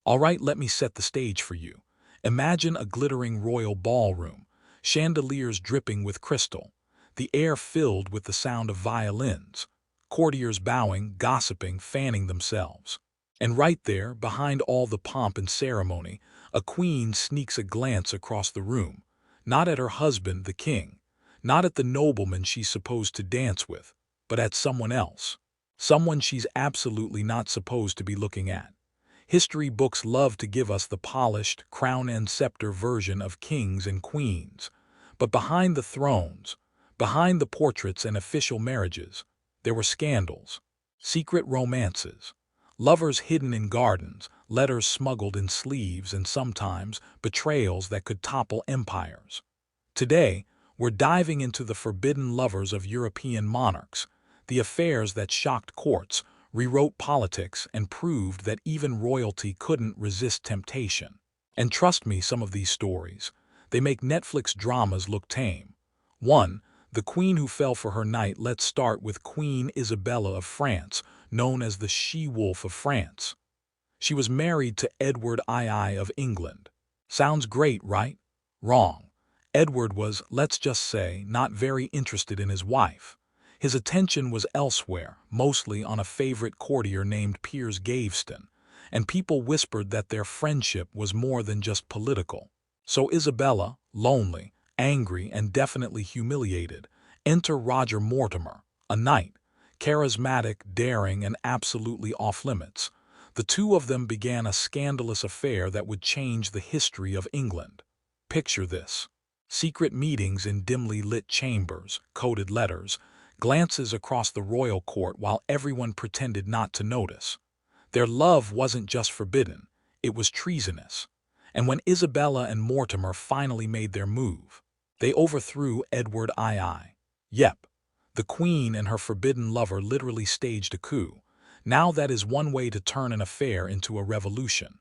All right, let me set the stage for you. Imagine a glittering royal ballroom, chandeliers dripping with crystal, the air filled with the sound of violins, courtiers bowing, gossiping, fanning themselves. And right there, behind all the pomp and ceremony, a queen sneaks a glance across the room, not at her husband, the king, not at the nobleman she's supposed to dance with, but at someone else, someone she's absolutely not supposed to be looking at. History books love to give us the polished, crown and scepter version of kings and queens. But behind the thrones, behind the portraits and official marriages, there were scandals, secret romances, lovers hidden in gardens, letters smuggled in sleeves, and sometimes betrayals that could topple empires. Today, we're diving into the forbidden lovers of European monarchs, the affairs that shocked courts, rewrote politics, and proved that even royalty couldn't resist temptation. And trust me, some of these stories, they make Netflix dramas look tame. 1. The Queen Who Fell for Her Knight. Let's start with Queen Isabella of France, known as the She-Wolf of France. She was married to Edward II of England. Sounds great, right? Wrong. Edward was, let's just say, not very interested in his wife. His attention was elsewhere, mostly on a favorite courtier named Piers Gaveston, and people whispered that their friendship was more than just political. So Isabella, lonely, angry, and definitely humiliated, enter Roger Mortimer, a knight, charismatic, daring, and absolutely off-limits. The two of them began a scandalous affair that would change the history of England. Picture this. Secret meetings in dimly lit chambers, coded letters, glances across the royal court while everyone pretended not to notice. Their love wasn't just forbidden, it was treasonous. And when Isabella and Mortimer finally made their move, they overthrew Edward II. Yep, the queen and her forbidden lover literally staged a coup. Now that is one way to turn an affair into a revolution.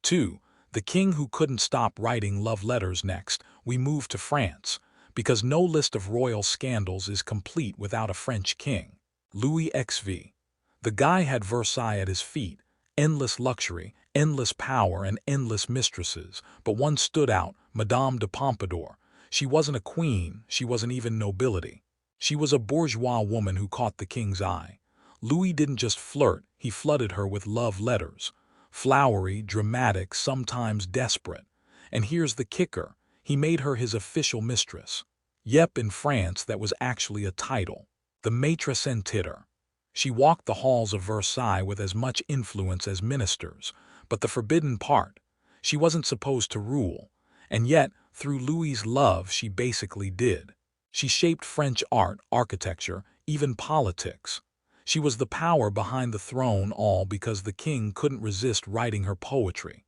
2. The king who couldn't stop writing love letters. Next, we move to France, because no list of royal scandals is complete without a French king. Louis XVI. The guy had Versailles at his feet, endless luxury, endless power, and endless mistresses, but one stood out, Madame de Pompadour. She wasn't a queen, she wasn't even nobility. She was a bourgeois woman who caught the king's eye. Louis didn't just flirt, he flooded her with love letters. Flowery, dramatic, sometimes desperate. And here's the kicker, he made her his official mistress. Yep, in France that was actually a title. The maîtresse en titre. She walked the halls of Versailles with as much influence as ministers. But the forbidden part, she wasn't supposed to rule. And yet, through Louis's love, she basically did. She shaped French art, architecture, even politics. She was the power behind the throne, all because the king couldn't resist writing her poetry.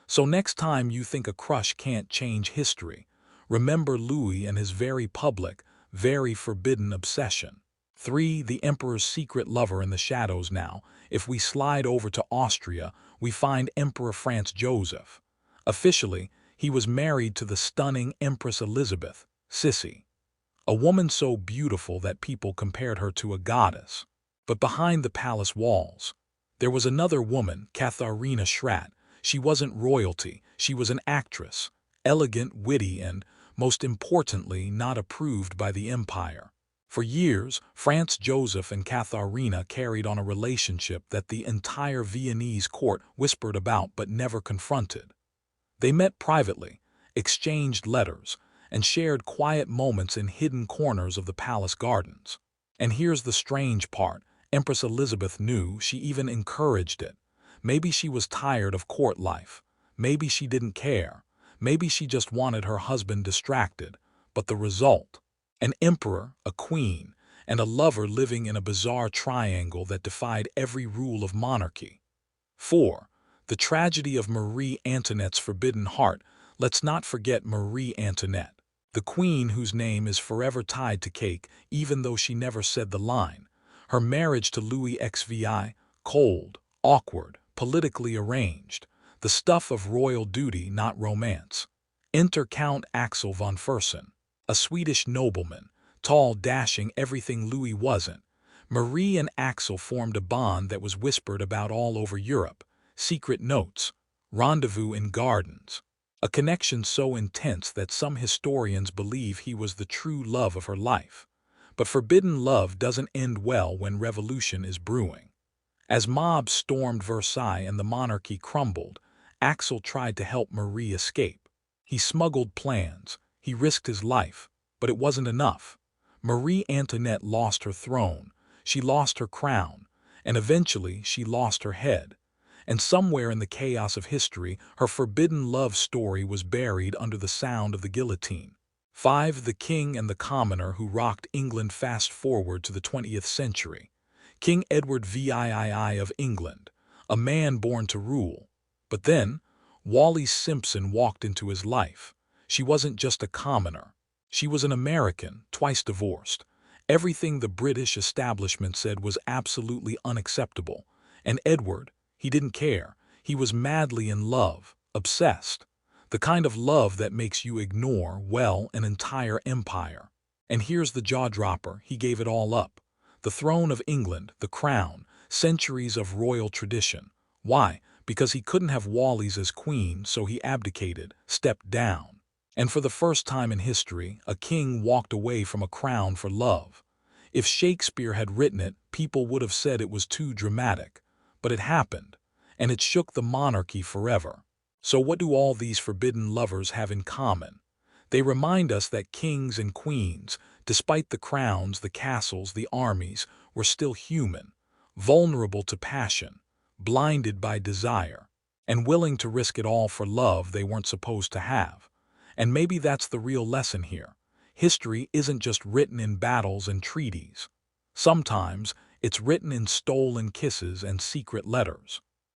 So next time you think a crush can't change history, remember Louis and his very public, very forbidden obsession. 3. The emperor's secret lover in the shadows. Now, if we slide over to Austria, we find Emperor Franz Joseph. Officially, he was married to the stunning Empress Elizabeth, Sissy, a woman so beautiful that people compared her to a goddess. But behind the palace walls, there was another woman, Katharina Schratt. She wasn't royalty, she was an actress, elegant, witty, and, most importantly, not approved by the empire. For years, Franz Joseph and Katharina carried on a relationship that the entire Viennese court whispered about but never confronted. They met privately, exchanged letters, and shared quiet moments in hidden corners of the palace gardens. And here's the strange part. Empress Elizabeth knew, she even encouraged it. Maybe she was tired of court life. Maybe she didn't care. Maybe she just wanted her husband distracted. But the result? An emperor, a queen, and a lover living in a bizarre triangle that defied every rule of monarchy. 4. The tragedy of Marie Antoinette's forbidden heart. Let's not forget Marie Antoinette, the queen whose name is forever tied to cake, even though she never said the line. Her marriage to Louis XVI, cold, awkward, politically arranged, the stuff of royal duty, not romance. Enter Count Axel von Fersen, a Swedish nobleman, tall, dashing, everything Louis wasn't. Marie and Axel formed a bond that was whispered about all over Europe. Secret notes, rendezvous in gardens, a connection so intense that some historians believe he was the true love of her life. But forbidden love doesn't end well when revolution is brewing. As mobs stormed Versailles and the monarchy crumbled, Axel tried to help Marie escape. He smuggled plans, he risked his life, but it wasn't enough. Marie Antoinette lost her throne, she lost her crown, and eventually she lost her head. And somewhere in the chaos of history, her forbidden love story was buried under the sound of the guillotine. 5. The King and the Commoner who rocked England. Fast forward to the 20th century. King Edward VIII of England, a man born to rule. But then, Wallis Simpson walked into his life. She wasn't just a commoner. She was an American, twice divorced. Everything the British establishment said was absolutely unacceptable. And Edward, he didn't care. He was madly in love, obsessed. The kind of love that makes you ignore, well, an entire empire. And here's the jaw-dropper, he gave it all up. The throne of England, the crown, centuries of royal tradition. Why? Because he couldn't have Wallis as queen, so he abdicated, stepped down. And for the first time in history, a king walked away from a crown for love. If Shakespeare had written it, people would have said it was too dramatic. But it happened, and it shook the monarchy forever. So what do all these forbidden lovers have in common? They remind us that kings and queens, despite the crowns, the castles, the armies, were still human, vulnerable to passion, blinded by desire, and willing to risk it all for love they weren't supposed to have. And maybe that's the real lesson here. History isn't just written in battles and treaties. Sometimes it's written in stolen kisses and secret letters.